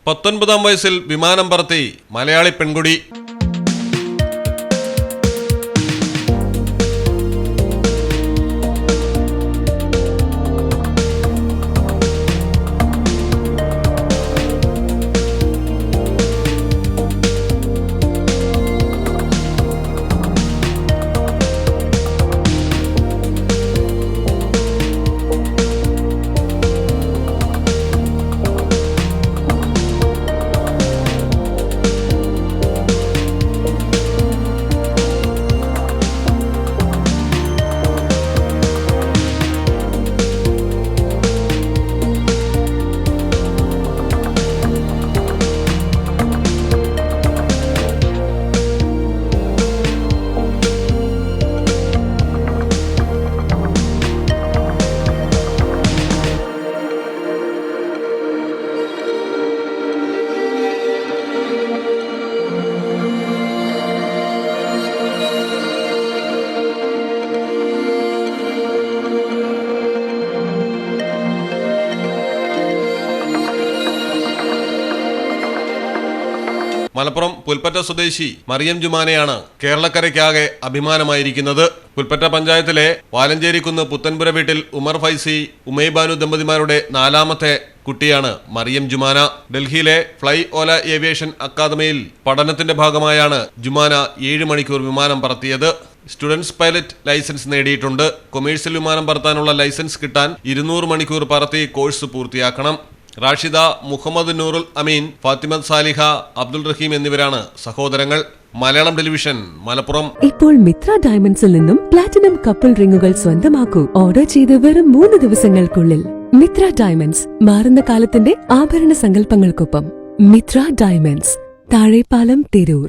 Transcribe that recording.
19-ാം വയസ്സിൽ വിമാനം പറത്തി മലയാളി പെൺകുടി. മലപ്പുറം പുൽപ്പറ്റ സ്വദേശി മറിയം ജുമാനയാണ് കേരളക്കരയ്ക്കാകെ അഭിമാനമായിരിക്കുന്നത്. പുൽപ്പറ്റ പഞ്ചായത്തിലെ വാലഞ്ചേരിക്കുന്ന് പുത്തൻപുര വീട്ടിൽ ഉമർ ഫൈസി, ഉമൈബാനു ദമ്പതിമാരുടെ 4ാമത്തെ കുട്ടിയാണ് മറിയം ജുമാന. ഡൽഹിയിലെ ഫ്ലൈ ഓല ഏവിയേഷൻ അക്കാദമിയിൽ പഠനത്തിന്റെ ഭാഗമായാണ് ജുമാന 7 മണിക്കൂർ വിമാനം പറത്തിയത്. സ്റ്റുഡൻസ് പൈലറ്റ് ലൈസൻസ് നേടിയിട്ടുണ്ട്. കൊമേഴ്സ്യൽ വിമാനം പറത്താനുള്ള ലൈസൻസ് കിട്ടാൻ 200 മണിക്കൂർ പറത്തി കോഴ്സ് പൂർത്തിയാക്കണം. റാഷിദ, മുഹമ്മദ് നൂറുൽ അമീൻ, ഫാത്തിമ സാലിഹ, അബ്ദുൾ റഹീം എന്നിവരാണ് സഹോദരങ്ങൾ. മലയാളം ടെലിവിഷൻ, മലപ്പുറം. ഇപ്പോൾ മിത്ര ഡയമണ്ട്സിൽ നിന്നും പ്ലാറ്റിനം കപ്പിൾ റിങ്ങുകൾ സ്വന്തമാക്കൂ. ഓർഡർ ചെയ്ത് വെറും 3 ദിവസങ്ങൾക്കുള്ളിൽ. മിത്ര ഡയമണ്ട്സ്, മാറുന്ന കാലത്തിന്റെ ആഭരണ സങ്കല്പങ്ങൾക്കൊപ്പം. മിത്ര ഡയമണ്ട്സ്, താഴെപ്പാലം, തിരൂർ.